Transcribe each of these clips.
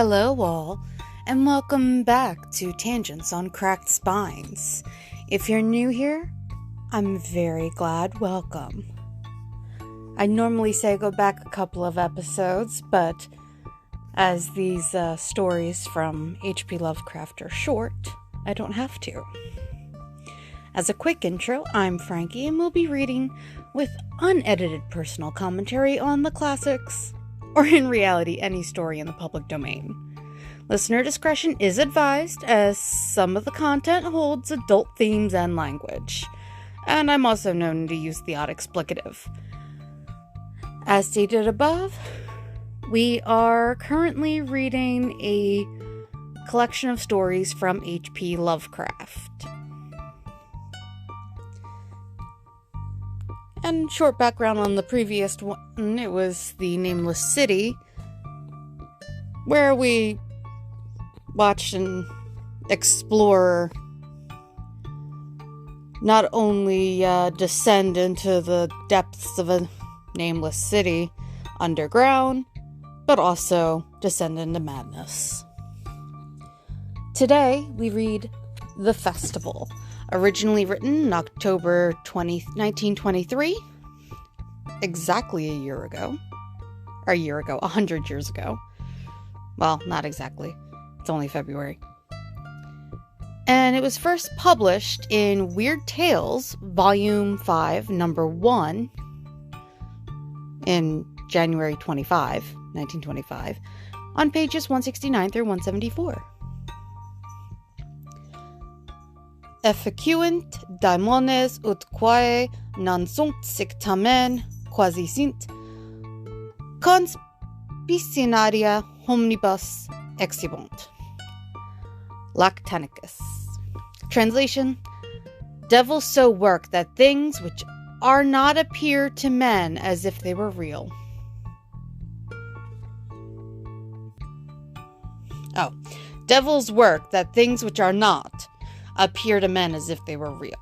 Hello all, and welcome back to Tangents on Cracked Spines. If you're new here, I'm very glad welcome. I normally say go back a couple of episodes, but as these stories from H.P. Lovecraft are short, I don't have to. As a quick intro, I'm Frankie, and we'll be reading with unedited personal commentary on the classics, or in reality, any story in the public domain. Listener discretion is advised, as some of the content holds adult themes and language, and I'm also known to use the odd explicative. As stated above, we are currently reading a collection of stories from H.P. Lovecraft. And short background on the previous one, it was the Nameless City, where we watched and explore not only descend into the depths of a nameless city underground, but also descend into madness. Today, we read The Festival, originally written in October 1923, exactly a year ago, 100 years ago. Well, not exactly. It's only February. And it was first published in Weird Tales, Volume 5, Number 1, in January 1925, on pages 169 through 174. Efficuint daimones ut quae non sunt sic tamen quasi sint conspicinaria homnibus exhibunt. Lactanicus. Translation: Devils so work that things which are not appear to men as if they were real. Devils work that things which are not appear to men as if they were real.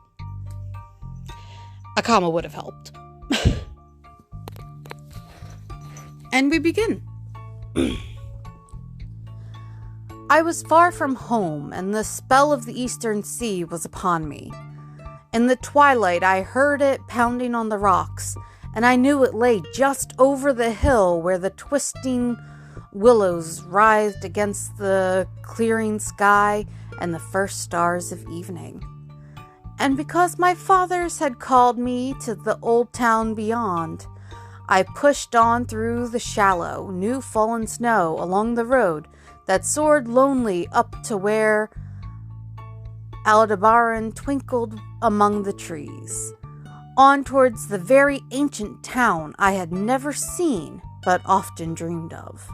A comma would have helped. And we begin. I was far from home, and the spell of the eastern sea was upon me. In the twilight, I heard it pounding on the rocks, and I knew it lay just over the hill where the twisting willows writhed against the clearing sky and the first stars of evening. And because my fathers had called me to the old town beyond, I pushed on through the shallow, new-fallen snow along the road that soared lonely up to where Aldebaran twinkled among the trees, on towards the very ancient town I had never seen but often dreamed of.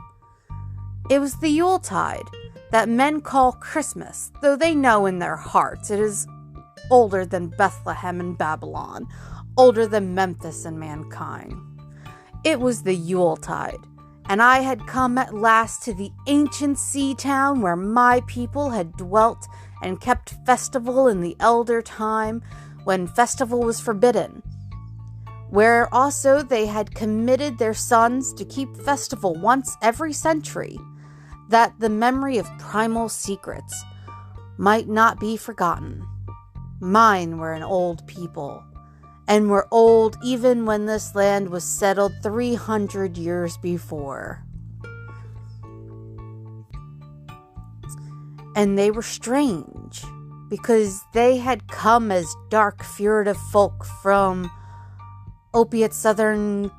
It was the Yuletide that men call Christmas, though they know in their hearts it is older than Bethlehem and Babylon, older than Memphis and mankind. It was the Yuletide, and I had come at last to the ancient sea town where my people had dwelt and kept festival in the elder time when festival was forbidden, where also they had committed their sons to keep festival once every century, that the memory of primal secrets might not be forgotten. Mine were an old people, and were old even when this land was settled 300 years before. And they were strange, because they had come as dark, furtive folk from opiate southern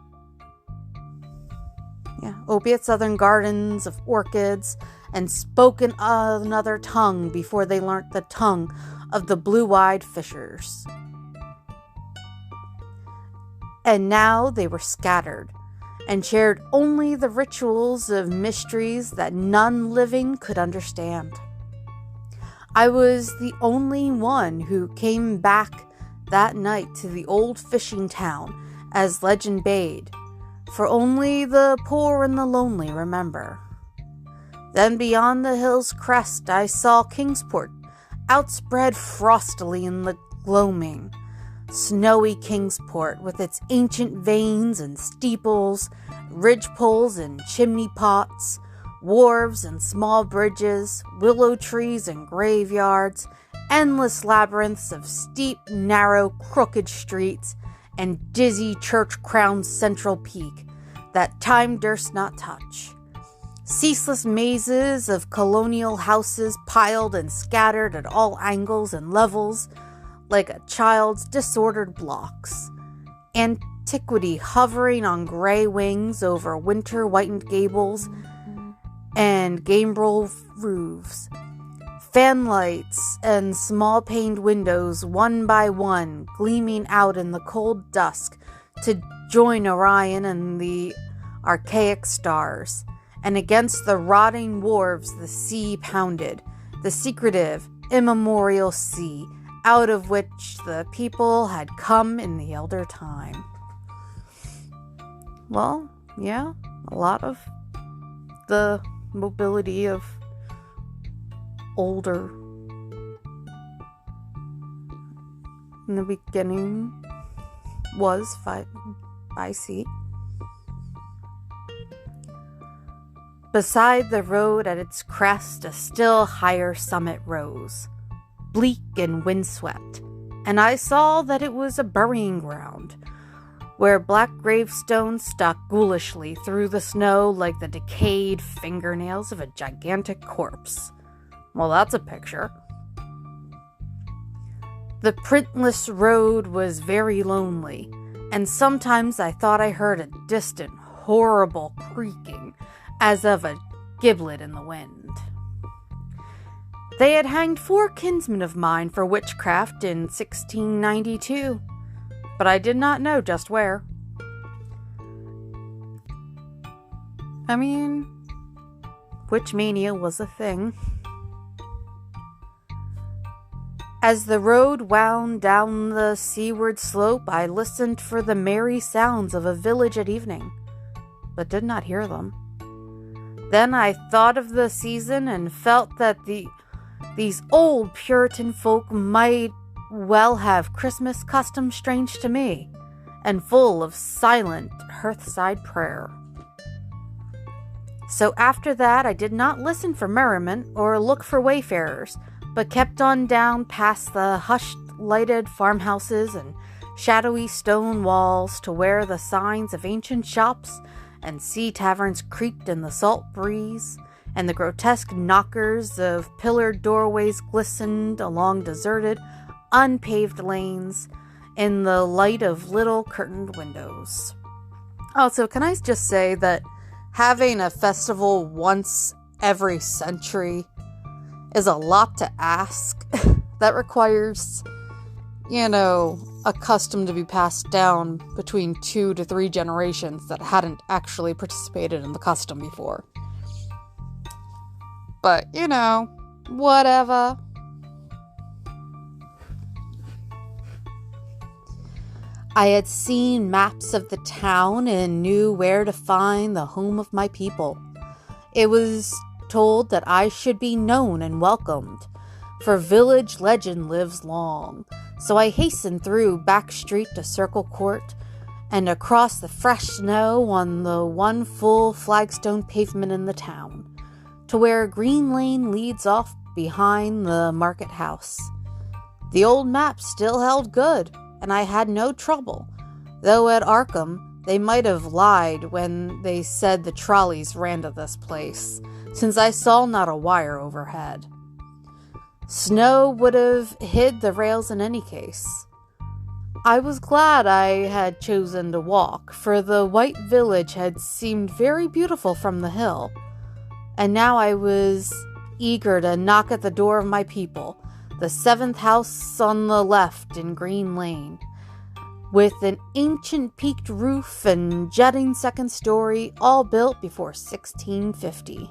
gardens of orchids, and spoken another tongue before they learnt the tongue of the blue-eyed fishers. And now they were scattered, and shared only the rituals of mysteries that none living could understand. I was the only one who came back that night to the old fishing town, as legend bade, for only the poor and the lonely remember. Then beyond the hill's crest I saw Kingsport, outspread frostily in the gloaming, snowy Kingsport with its ancient vanes and steeples, ridgepoles and chimney pots, Wharves and small bridges, willow trees and graveyards, endless labyrinths of steep, narrow, crooked streets, and dizzy church-crowned central peak that time durst not touch. Ceaseless mazes of colonial houses piled and scattered at all angles and levels like a child's disordered blocks. Antiquity hovering on gray wings over winter-whitened gables and gambrel roofs. Fanlights and small-paned windows, one by one, gleaming out in the cold dusk to join Orion and the archaic stars. And against the rotting wharves the sea pounded, the secretive, immemorial sea, out of which the people had come in the elder time. Well, yeah, a lot of the mobility of older in the beginning was by sea. Beside the road at its crest, a still higher summit rose, bleak and windswept, and I saw that it was a burying ground, where black gravestones stuck ghoulishly through the snow like the decayed fingernails of a gigantic corpse. Well, that's a picture. The printless road was very lonely, and sometimes I thought I heard a distant, horrible creaking, as of a giblet in the wind. They had hanged 4 kinsmen of mine for witchcraft in 1692, but I did not know just where. I mean, witch mania was a thing. As the road wound down the seaward slope, I listened for the merry sounds of a village at evening, but did not hear them. Then I thought of the season and felt that these old Puritan folk might well have Christmas customs strange to me, and full of silent hearthside prayer. So after that I did not listen for merriment or look for wayfarers, but kept on down past the hushed lighted farmhouses and shadowy stone walls to where the signs of ancient shops and sea taverns creaked in the salt breeze, and the grotesque knockers of pillared doorways glistened along deserted, unpaved lanes in the light of little curtained windows. Also, can I just say that having a festival once every century is a lot to ask. That requires, a custom to be passed down between 2 to 3 generations that hadn't actually participated in the custom before. But, whatever. I had seen maps of the town and knew where to find the home of my people. It was told that I should be known and welcomed, for village legend lives long. So I hastened through back street to Circle Court and across the fresh snow on the one full flagstone pavement in the town, to where Green Lane leads off behind the market house. The old map still held good, and I had no trouble, though at Arkham they might have lied when they said the trolleys ran to this place, since I saw not a wire overhead. Snow would have hid the rails in any case. I was glad I had chosen to walk, for the white village had seemed very beautiful from the hill, and now I was eager to knock at the door of my people, the 7th house on the left in Green Lane, with an ancient peaked roof and jutting 2nd story, all built before 1650.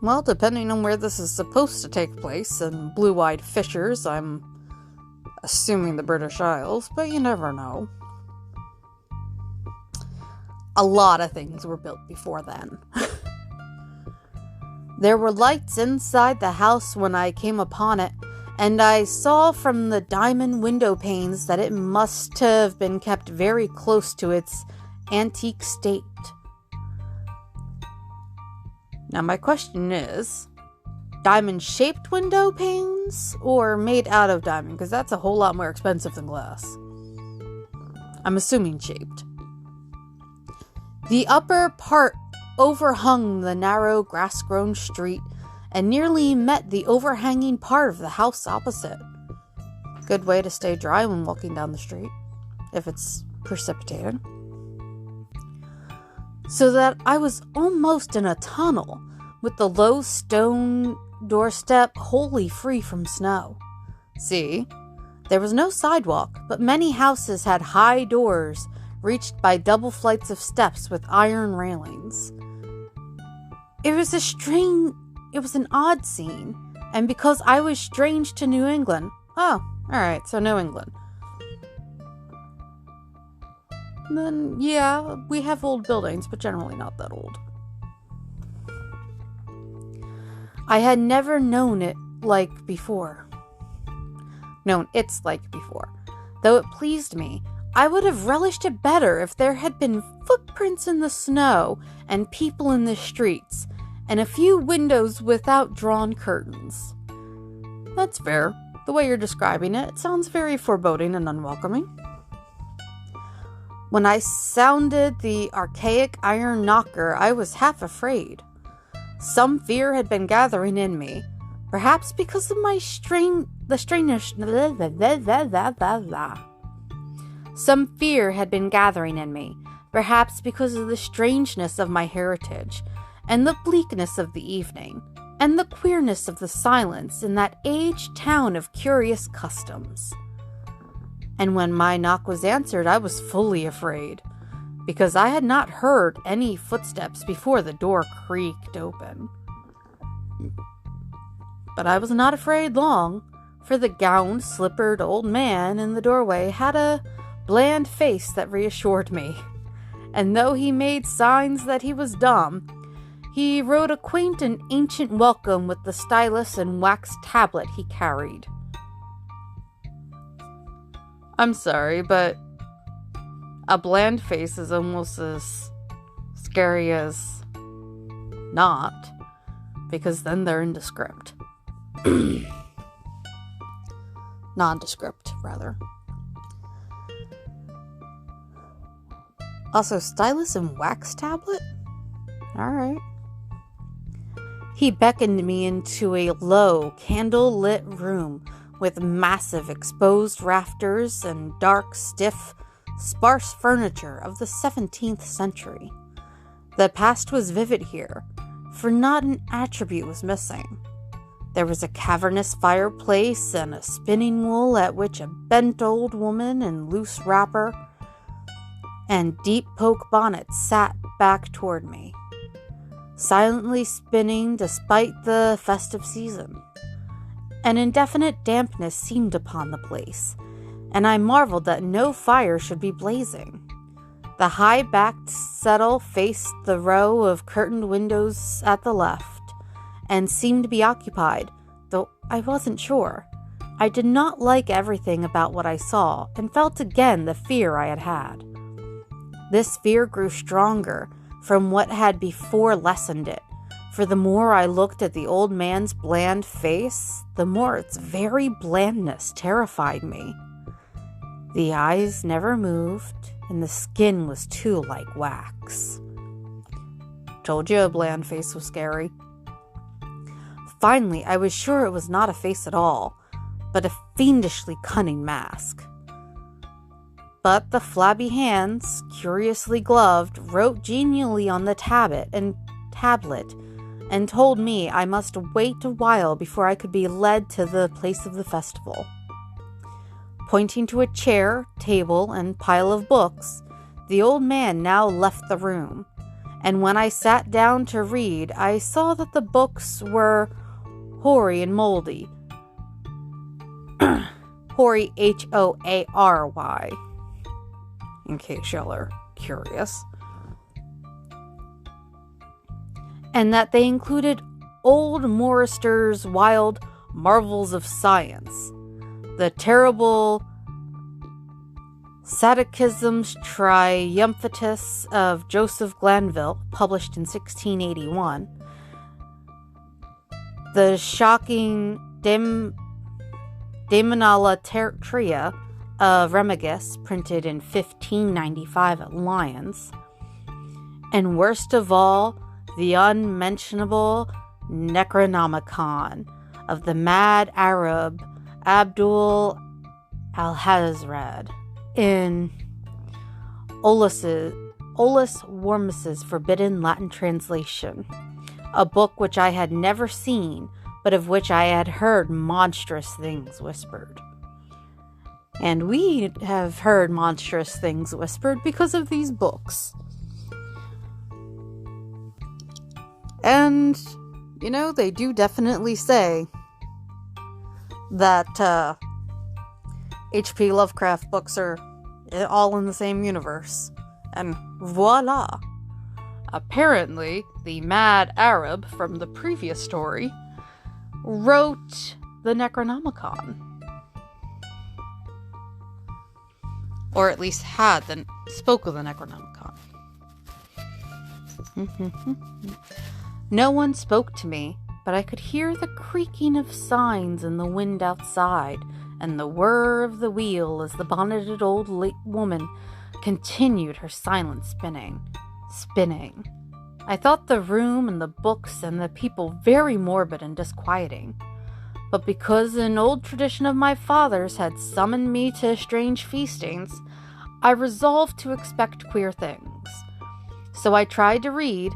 Well, depending on where this is supposed to take place, in Blue-Eyed Fishers, I'm assuming the British Isles, but you never know. A lot of things were built before then. There were lights inside the house when I came upon it, and I saw from the diamond window panes that it must have been kept very close to its antique state. Now my question is, diamond-shaped window panes or made out of diamond? Because that's a whole lot more expensive than glass. I'm assuming shaped. The upper part overhung the narrow grass-grown street and nearly met the overhanging part of the house opposite. Good way to stay dry when walking down the street, if it's precipitated. So that I was almost in a tunnel, with the low stone doorstep wholly free from snow. See, there was no sidewalk, but many houses had high doors reached by double flights of steps with iron railings. It was an odd scene, and because I was strange to New England. Oh, alright, so New England. Then, yeah, we have old buildings, but generally not that old. I had never known it's like before. Though it pleased me, I would have relished it better if there had been footprints in the snow and people in the streets, and a few windows without drawn curtains. That's fair. The way you're describing it, it sounds very foreboding and unwelcoming. When I sounded the archaic iron knocker, I was half afraid. Some fear had been gathering in me, perhaps because of my Some fear had been gathering in me, perhaps because of the strangeness of my heritage, and the bleakness of the evening, and the queerness of the silence in that aged town of curious customs. And when my knock was answered, I was fully afraid, because I had not heard any footsteps before the door creaked open. But I was not afraid long, for the gowned, slippered old man in the doorway had a bland face that reassured me, and though he made signs that he was dumb, he wrote a quaint and ancient welcome with the stylus and wax tablet he carried. I'm sorry, but a bland face is almost as scary as not, because then they're nondescript. Nondescript, rather. Also, stylus and wax tablet? Alright. He beckoned me into a low, candle-lit room with massive exposed rafters and dark, stiff, sparse furniture of the 17th century. The past was vivid here, for not an attribute was missing. There was a cavernous fireplace and a spinning wheel at which a bent old woman in loose wrapper and deep poke bonnet sat back toward me, silently spinning despite the festive season. An indefinite dampness seemed upon the place, and I marveled that no fire should be blazing. The high-backed settle faced the row of curtained windows at the left, and seemed to be occupied, though I wasn't sure. I did not like everything about what I saw, and felt again the fear I had had. This fear grew stronger from what had before lessened it, for the more I looked at the old man's bland face, the more its very blandness terrified me. The eyes never moved, and the skin was too like wax. Told you a bland face was scary. Finally, I was sure it was not a face at all, but a fiendishly cunning mask. But the flabby hands, curiously gloved, wrote genially on the tablet, and told me I must wait a while before I could be led to the place of the festival. Pointing to a chair, table, and pile of books, the old man now left the room, and when I sat down to read, I saw that the books were hoary and moldy. Hoary, Hoary, in case y'all are curious. And that they included old Morrister's wild marvels of science, the terrible Catechismus Triumphatus of Joseph Glanville, published in 1681, The shocking Demonalatria of Remigus, printed in 1595 at Lyons. And worst of all, the unmentionable Necronomicon of the mad Arab Abdul Alhazred in Olus Wormus's forbidden Latin translation, a book which I had never seen, but of which I had heard monstrous things whispered. And we have heard monstrous things whispered because of these books. And, they do definitely say that H.P. Lovecraft books are all in the same universe. And voila! Apparently, the mad Arab from the previous story wrote the Necronomicon. Or at least spoke of the Necronomicon. No one spoke to me, but I could hear the creaking of signs in the wind outside, and the whir of the wheel as the bonneted old woman continued her silent spinning. I thought the room and the books and the people very morbid and disquieting, but because an old tradition of my father's had summoned me to strange feastings, I resolved to expect queer things. So I tried to read,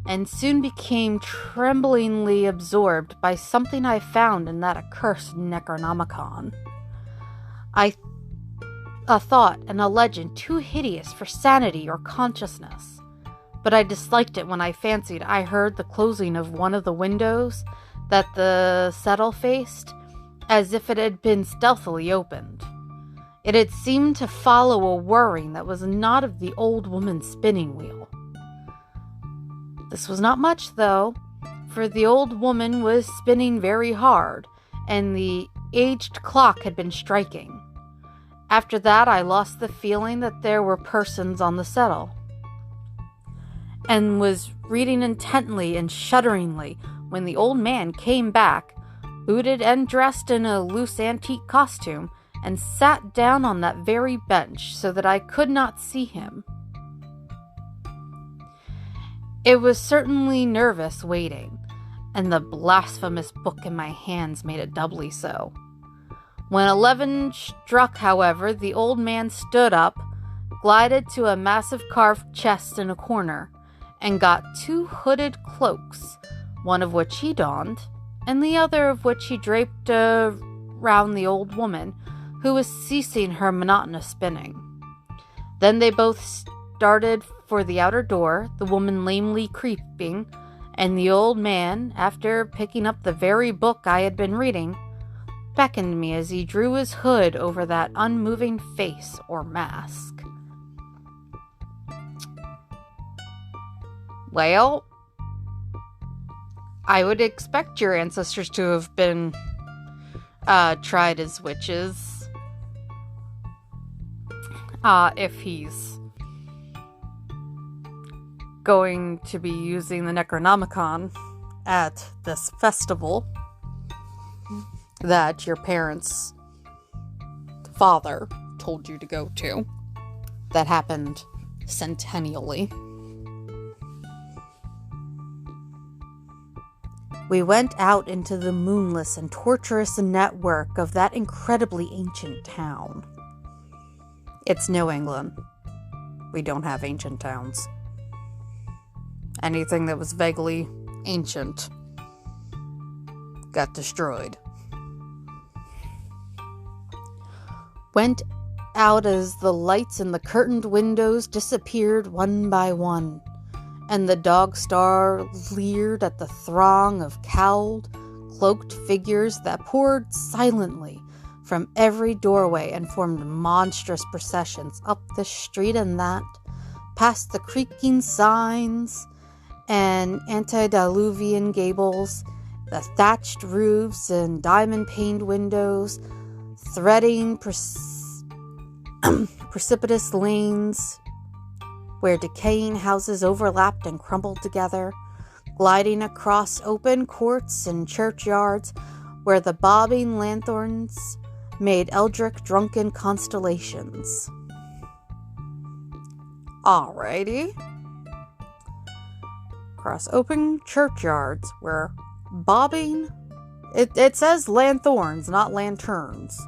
and soon became tremblingly absorbed by something I found in that accursed Necronomicon. A thought and a legend too hideous for sanity or consciousness, but I disliked it when I fancied I heard the closing of one of the windows that the settle faced, as if it had been stealthily opened. It had seemed to follow a whirring that was not of the old woman's spinning wheel. This was not much, though, for the old woman was spinning very hard, and the aged clock had been striking. After that, I lost the feeling that there were persons on the settle, and was reading intently and shudderingly when the old man came back, booted and dressed in a loose antique costume, and sat down on that very bench so that I could not see him. It was certainly nervous waiting, and the blasphemous book in my hands made it doubly so. When 11 struck, however, the old man stood up, glided to a massive carved chest in a corner, and got 2 hooded cloaks, one of which he donned, and the other of which he draped round the old woman, who was ceasing her monotonous spinning. Then they both started for the outer door, the woman lamely creeping, and the old man, after picking up the very book I had been reading, beckoned me as he drew his hood over that unmoving face or mask. Well, I would expect your ancestors to have been tried as witches. If he's going to be using the Necronomicon at this festival that your parents' father told you to go to, that happened centennially. We went out into the moonless and tortuous network of that incredibly ancient town. It's New England. We don't have ancient towns. Anything that was vaguely ancient got destroyed. Went out as the lights in the curtained windows disappeared one by one, and the dog star leered at the throng of cowled, cloaked figures that poured silently from every doorway and formed monstrous processions up the street and that, past the creaking signs and antediluvian gables, the thatched roofs and diamond-paned windows, threading precipitous lanes where decaying houses overlapped and crumbled together, gliding across open courts and churchyards where the bobbing lanthorns made eldritch drunken constellations. Alrighty. Across open churchyards where bobbing... It says lanthorns, not lanterns.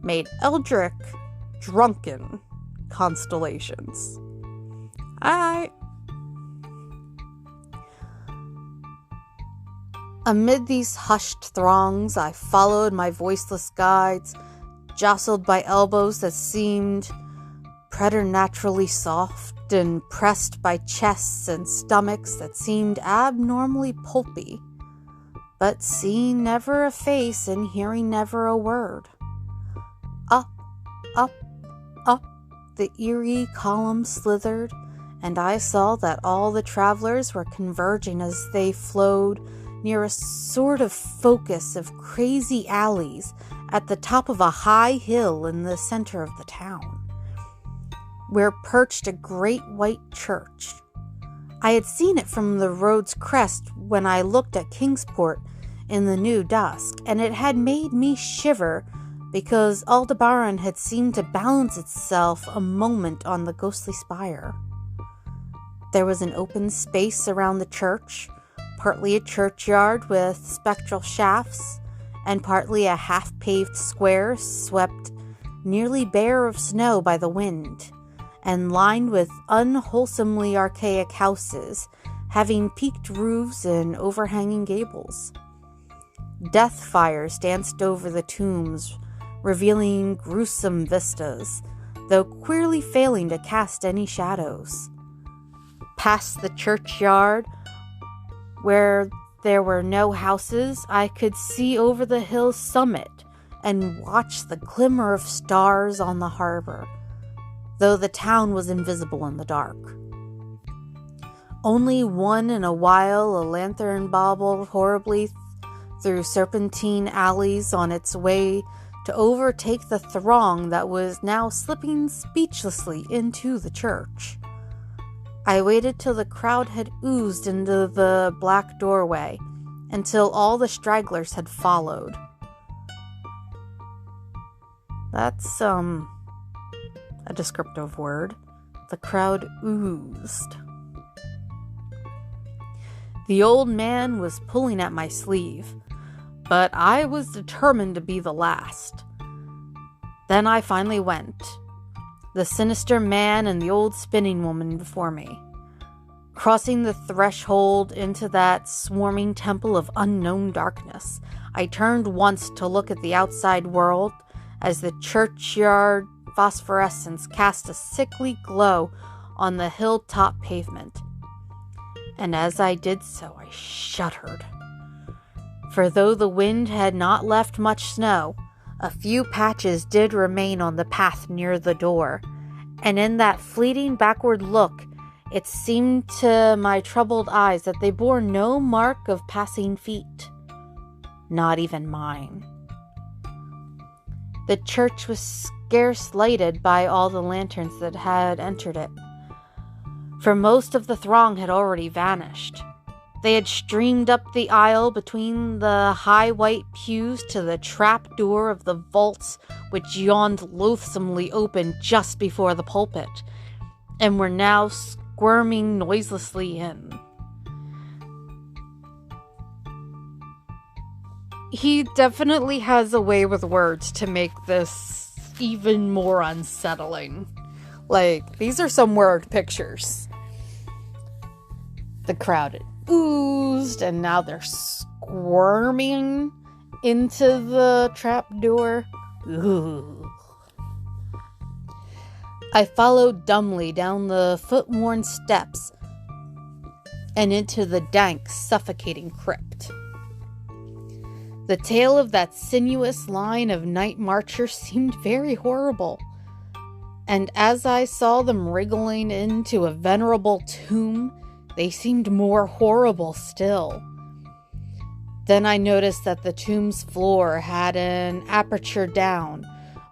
Made eldritch drunken constellations. Alright. Amid these hushed throngs, I followed my voiceless guides, jostled by elbows that seemed preternaturally soft, and pressed by chests and stomachs that seemed abnormally pulpy, but seeing never a face and hearing never a word. Up, up, up, the eerie column slithered, and I saw that all the travelers were converging as they flowed near a sort of focus of crazy alleys at the top of a high hill in the center of the town, where perched a great white church. I had seen it from the road's crest when I looked at Kingsport in the new dusk, and it had made me shiver because Aldebaran had seemed to balance itself a moment on the ghostly spire. There was an open space around the church, partly a churchyard with spectral shafts, and partly a half-paved square swept nearly bare of snow by the wind, and lined with unwholesomely archaic houses, having peaked roofs and overhanging gables. Death fires danced over the tombs, revealing gruesome vistas, though queerly failing to cast any shadows. Past the churchyard, where there were no houses, I could see over the hill's summit and watch the glimmer of stars on the harbor, though the town was invisible in the dark. Only once in a while a lantern bobbled horribly through serpentine alleys on its way to overtake the throng that was now slipping speechlessly into the church. I waited till the crowd had oozed into the black doorway, until all the stragglers had followed. That's, a descriptive word. The crowd oozed. The old man was pulling at my sleeve, but I was determined to be the last. Then I finally went, the sinister man and the old spinning woman before me. Crossing the threshold into that swarming temple of unknown darkness, I turned once to look at the outside world as the churchyard phosphorescence cast a sickly glow on the hilltop pavement. And as I did so, I shuddered. For though the wind had not left much snow, a few patches did remain on the path near the door, and in that fleeting backward look, it seemed to my troubled eyes that they bore no mark of passing feet, not even mine. The church was scarce lighted by all the lanterns that had entered it, for most of the throng had already vanished. They had streamed up the aisle between the high white pews to the trap door of the vaults which yawned loathsomely open just before the pulpit, and were now squirming noiselessly in. He definitely has a way with words to make this even more unsettling. Like, these are some word pictures. The crowd had oozed, and now they're squirming into the trap door. Ooh. I followed dumbly down the foot-worn steps and into the dank, suffocating crypt. The tale of that sinuous line of night marchers seemed very horrible, and as I saw them wriggling into a venerable tomb, they seemed more horrible still. Then I noticed that the tomb's floor had an aperture down,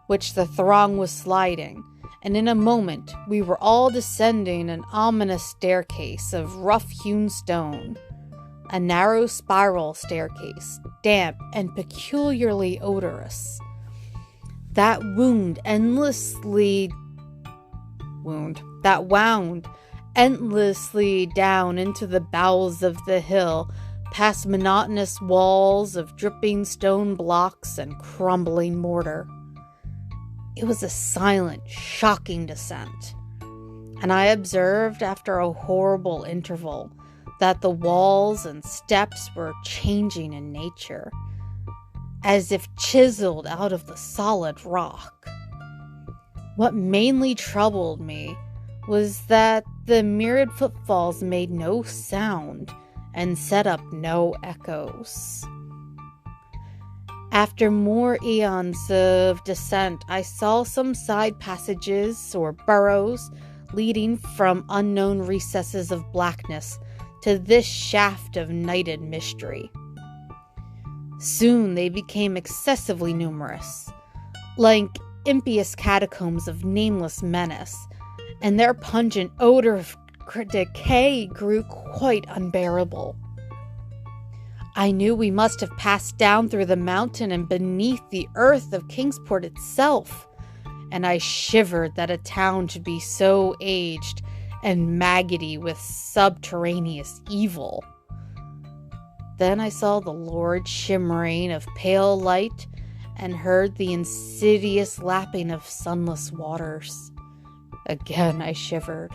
which the throng was sliding, and in a moment we were all descending an ominous staircase of rough-hewn stone. a narrow spiral staircase, damp and peculiarly odorous. That wound wound endlessly down into the bowels of the hill, past monotonous walls of dripping stone blocks and crumbling mortar. It was a silent, shocking descent, and I observed after a horrible interval that the walls and steps were changing in nature, as if chiseled out of the solid rock. What mainly troubled me was that the myriad footfalls made no sound and set up no echoes. After more eons of descent, I saw some side passages or burrows leading from unknown recesses of blackness to this shaft of nighted mystery. Soon they became excessively numerous, like impious catacombs of nameless menace, and their pungent odor of decay grew quite unbearable. I knew we must have passed down through the mountain and beneath the earth of Kingsport itself, and I shivered that a town should be so aged and maggoty with subterraneous evil. Then I saw the lurid shimmering of pale light and heard the insidious lapping of sunless waters. Again I shivered,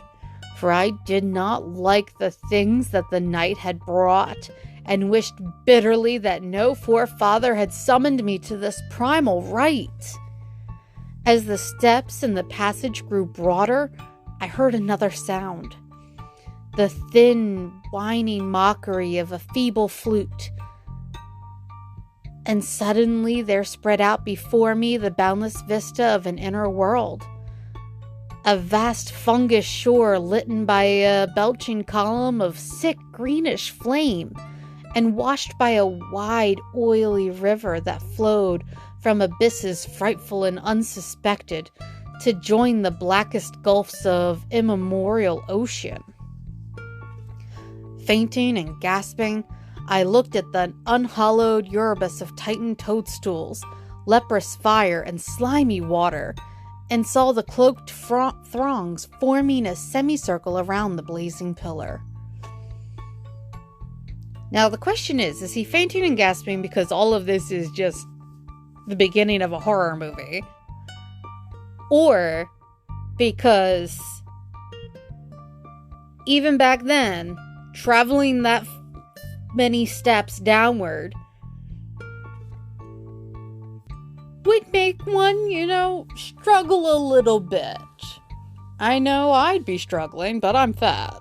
for I did not like the things that the night had brought, and wished bitterly that no forefather had summoned me to this primal rite. As the steps in the passage grew broader, I heard another sound. The thin, whining mockery of a feeble flute. And suddenly there spread out before me the boundless vista of an inner world. A vast fungus shore litten by a belching column of sick greenish flame, and washed by a wide, oily river that flowed from abysses frightful and unsuspected to join the blackest gulfs of immemorial ocean. Fainting and gasping, I looked at the unhallowed Erebus of Titan toadstools, leprous fire, and slimy water, and saw the cloaked throngs forming a semicircle around the blazing pillar. Now the question is he fainting and gasping because all of this is just the beginning of a horror movie? Or because even back then, traveling that many steps downward would make one, struggle a little bit. I know I'd be struggling, but I'm fat.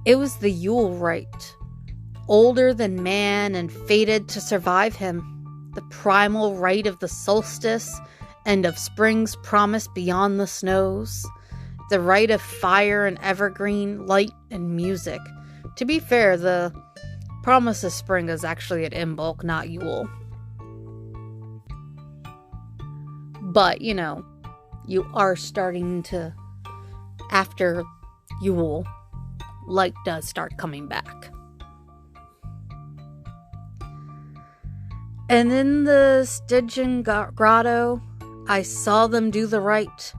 It was the Yule rite, older than man and fated to survive him, the primal rite of the solstice and of spring's promise beyond the snows, the rite of fire and evergreen, light and music. To be fair, the promise of spring is actually at Imbolc, not Yule. But, you are starting to, after Yule, light does start coming back. And in the Stygian grotto, I saw them do the rite,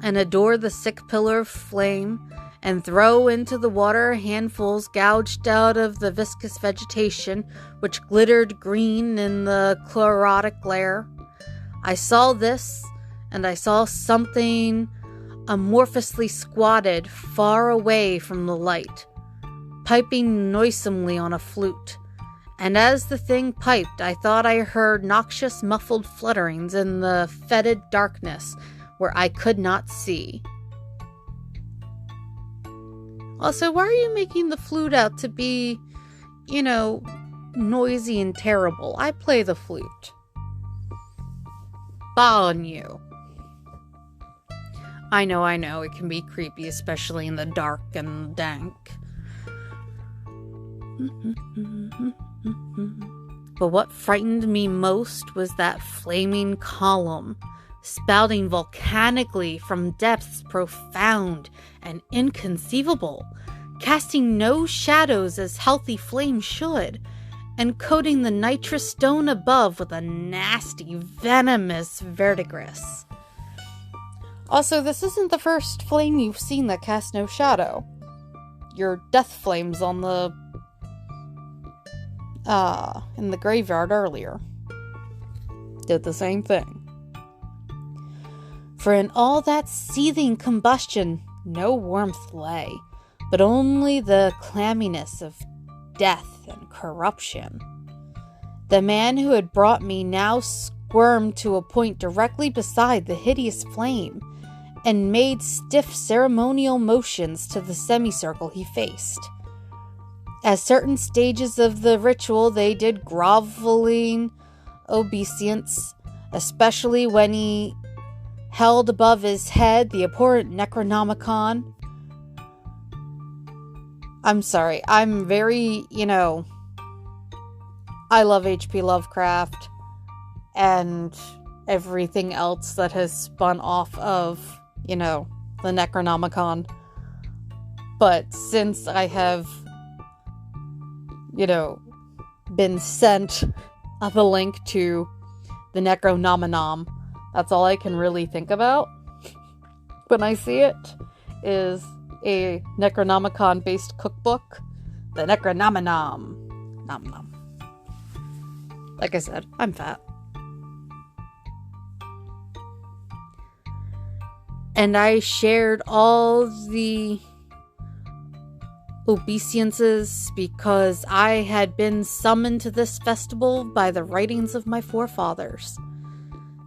and adore the sick pillar of flame, and throw into the water handfuls gouged out of the viscous vegetation, which glittered green in the chlorotic glare. I saw this, and I saw something amorphously squatted far away from the light, piping noisomely on a flute. And as the thing piped, I thought I heard noxious muffled flutterings in the fetid darkness where I could not see. Also, why are you making the flute out to be, noisy and terrible? I play the flute. Ball on you. I know, it can be creepy, especially in the dark and dank. But what frightened me most was that flaming column, spouting volcanically from depths profound and inconceivable, casting no shadows as healthy flame should, and coating the nitrous stone above with a nasty, venomous verdigris. Also, this isn't the first flame you've seen that casts no shadow. Your death flames on the in the graveyard earlier did the same thing. For in all that seething combustion, no warmth lay, but only the clamminess of death and corruption. The man who had brought me now squirmed to a point directly beside the hideous flame, and made stiff ceremonial motions to the semicircle he faced. At certain stages of the ritual they did groveling obeisance, especially when he held above his head the abhorrent Necronomicon. I'm sorry, I'm very, I love H.P. Lovecraft and everything else that has spun off of, the Necronomicon. But since I have, been sent the link to the Necronomicon, that's all I can really think about when I see it, is a Necronomicon-based cookbook, the Necronomicon. Nom nom. Like I said, I'm fat. And I shared all the obeisances because I had been summoned to this festival by the writings of my forefathers.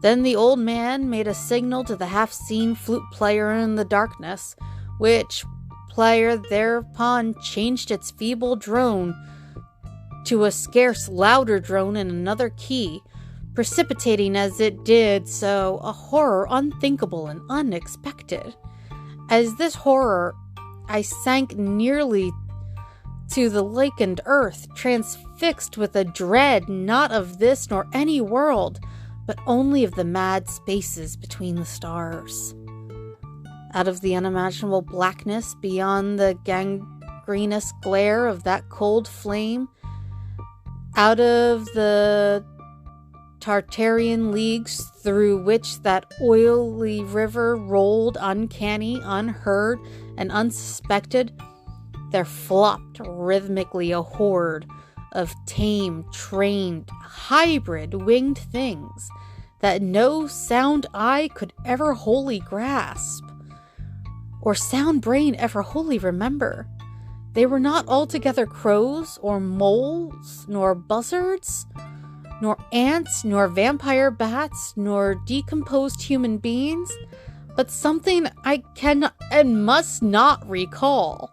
Then the old man made a signal to the half-seen flute player in the darkness, which player thereupon changed its feeble drone to a scarce louder drone in another key, precipitating as it did so a horror unthinkable and unexpected. As this horror, I sank nearly to the lichened earth, transfixed with a dread not of this nor any world, but only of the mad spaces between the stars. Out of the unimaginable blackness beyond the gangrenous glare of that cold flame, out of the Tartarian leagues through which that oily river rolled uncanny, unheard, and unsuspected, there flopped rhythmically a horde of tame, trained, hybrid winged things that no sound eye could ever wholly grasp, or sound brain ever wholly remember. They were not altogether crows, or moles, nor buzzards, nor ants, nor vampire bats, nor decomposed human beings, but something I cannot and must not recall.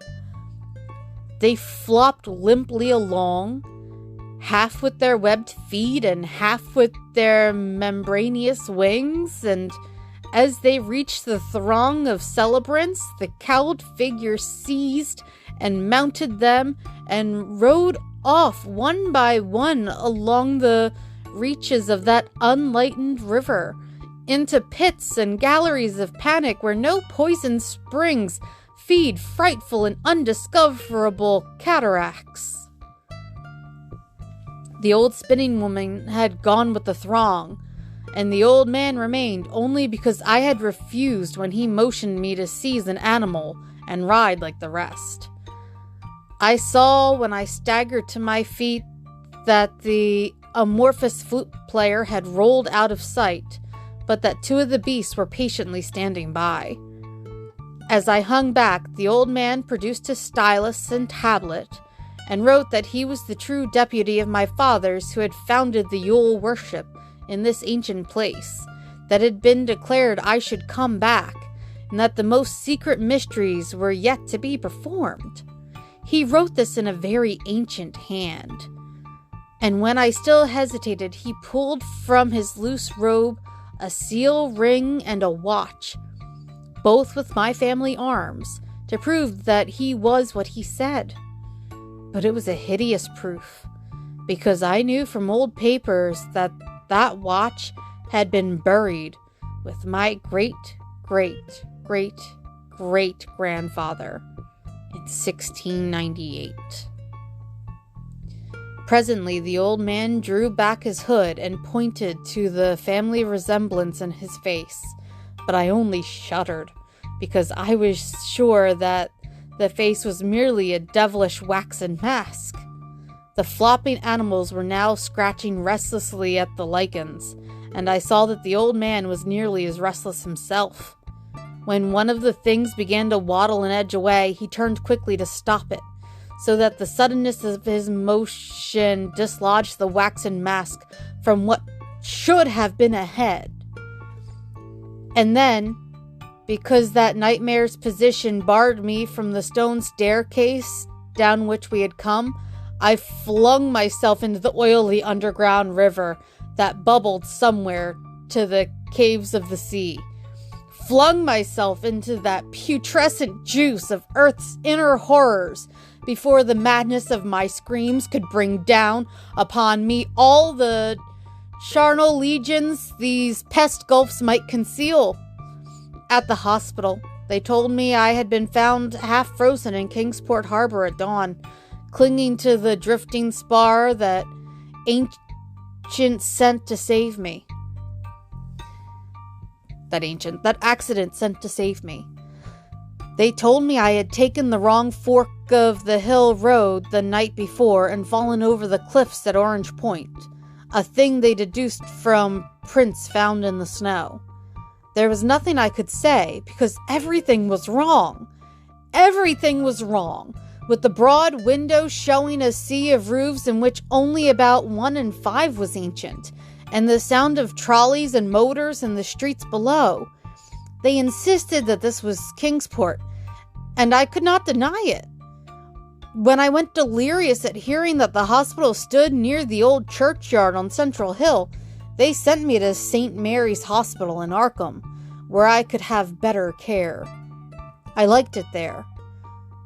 They flopped limply along, half with their webbed feet and half with their membranous wings, and as they reached the throng of celebrants, the cowled figure seized and mounted them and rode off one by one along the reaches of that unlightened river, into pits and galleries of panic where no poison springs feed frightful and undiscoverable cataracts. The old spinning woman had gone with the throng, and the old man remained only because I had refused when he motioned me to seize an animal and ride like the rest. I saw when I staggered to my feet that the amorphous flute player had rolled out of sight, but that two of the beasts were patiently standing by. As I hung back, the old man produced his stylus and tablet, and wrote that he was the true deputy of my fathers who had founded the Yule worship in this ancient place, that had been declared I should come back, and that the most secret mysteries were yet to be performed. He wrote this in a very ancient hand, and when I still hesitated, he pulled from his loose robe a seal ring and a watch, both with my family arms, to prove that he was what he said. But it was a hideous proof, because I knew from old papers that that watch had been buried with my great-great-great-great-grandfather in 1698. Presently, the old man drew back his hood and pointed to the family resemblance in his face, but I only shuddered, because I was sure that the face was merely a devilish waxen mask. The flopping animals were now scratching restlessly at the lichens, and I saw that the old man was nearly as restless himself. When one of the things began to waddle and edge away, he turned quickly to stop it, so that the suddenness of his motion dislodged the waxen mask from what should have been a head. And then, because that nightmare's position barred me from the stone staircase down which we had come, I flung myself into the oily underground river that bubbled somewhere to the caves of the sea. Flung myself into that putrescent juice of earth's inner horrors before the madness of my screams could bring down upon me all the charnel legions these pest gulfs might conceal. At the hospital, they told me I had been found half frozen in Kingsport Harbor at dawn, clinging to the drifting spar that accident sent to save me. They told me I had taken the wrong fork of the hill road the night before and fallen over the cliffs at Orange Point, a thing they deduced from prints found in the snow. There was nothing I could say, because everything was wrong. Everything was wrong, with the broad windows showing a sea of roofs in which only about 1 in 5 was ancient, and the sound of trolleys and motors in the streets below. They insisted that this was Kingsport, and I could not deny it. When I went delirious at hearing that the hospital stood near the old churchyard on Central Hill, they sent me to St. Mary's Hospital in Arkham, where I could have better care. I liked it there,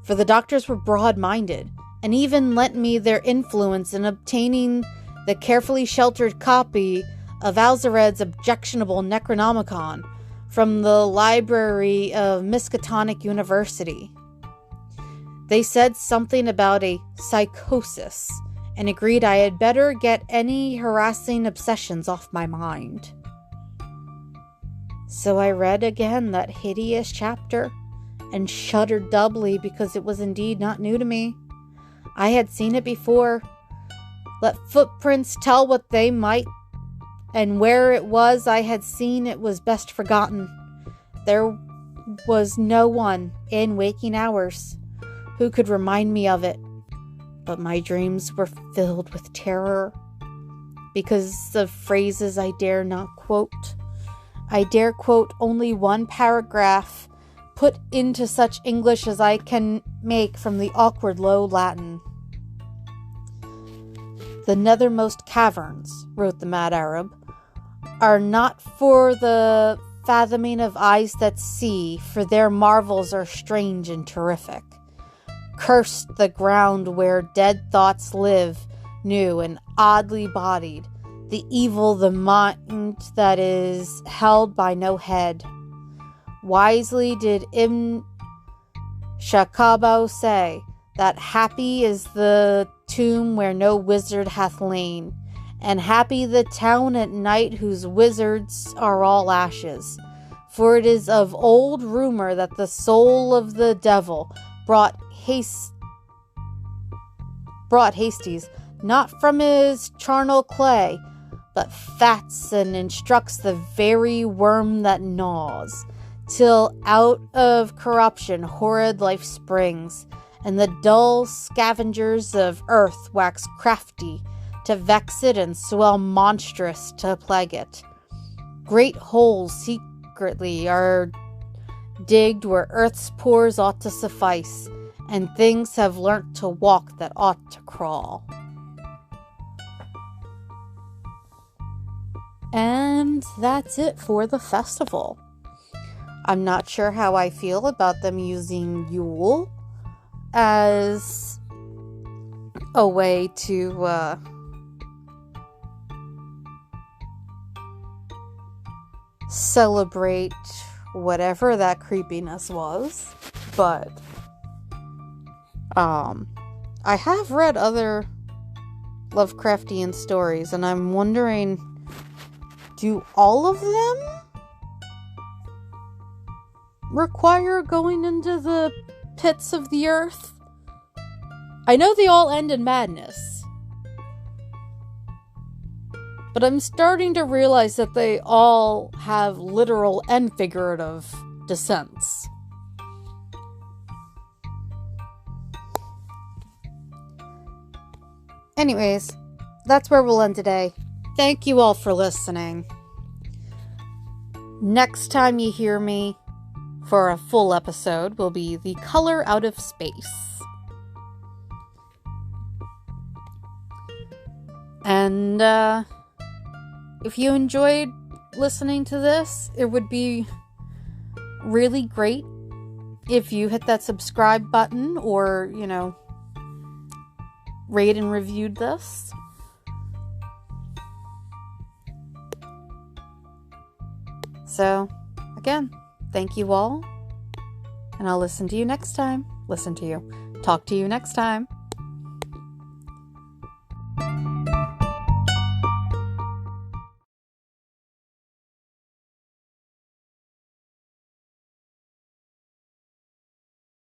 for the doctors were broad-minded, and even lent me their influence in obtaining the carefully sheltered copy of Alzared's objectionable Necronomicon from the library of Miskatonic University. They said something about a psychosis, and agreed I had better get any harassing obsessions off my mind. So I read again that hideous chapter, and shuddered doubly because it was indeed not new to me. I had seen it before. Let footprints tell what they might, and where it was I had seen it was best forgotten. There was no one in waking hours who could remind me of it, but my dreams were filled with terror because of phrases I dare not quote. I dare quote only one paragraph put into such English as I can make from the awkward low Latin. "The nethermost caverns," wrote the mad Arab, "are not for the fathoming of eyes that see, for their marvels are strange and terrific. Cursed the ground where dead thoughts live, new and oddly bodied, the evil the mind that is held by no head. Wisely did Ibn Shakabo say, that happy is the tomb where no wizard hath lain, and happy the town at night whose wizards are all ashes. For it is of old rumor that the soul of the devil brought Hastings, not from his charnel clay, but fats and instructs the very worm that gnaws, till out of corruption horrid life springs, and the dull scavengers of earth wax crafty, to vex it and swell monstrous to plague it. Great holes secretly are digged where earth's pores ought to suffice, and things have learnt to walk that ought to crawl." And that's it for the festival. I'm not sure how I feel about them using Yule as a way to celebrate whatever that creepiness was. But I have read other Lovecraftian stories, and I'm wondering, do all of them require going into the pits of the earth? I know they all end in madness, but I'm starting to realize that they all have literal and figurative descents. Anyways, that's where we'll end today. Thank you all for listening. Next time you hear me for a full episode will be The Color Out of Space. And if you enjoyed listening to this, it would be really great if you hit that subscribe button or, rate and reviewed this. So, again, thank you all, and I'll talk to you next time.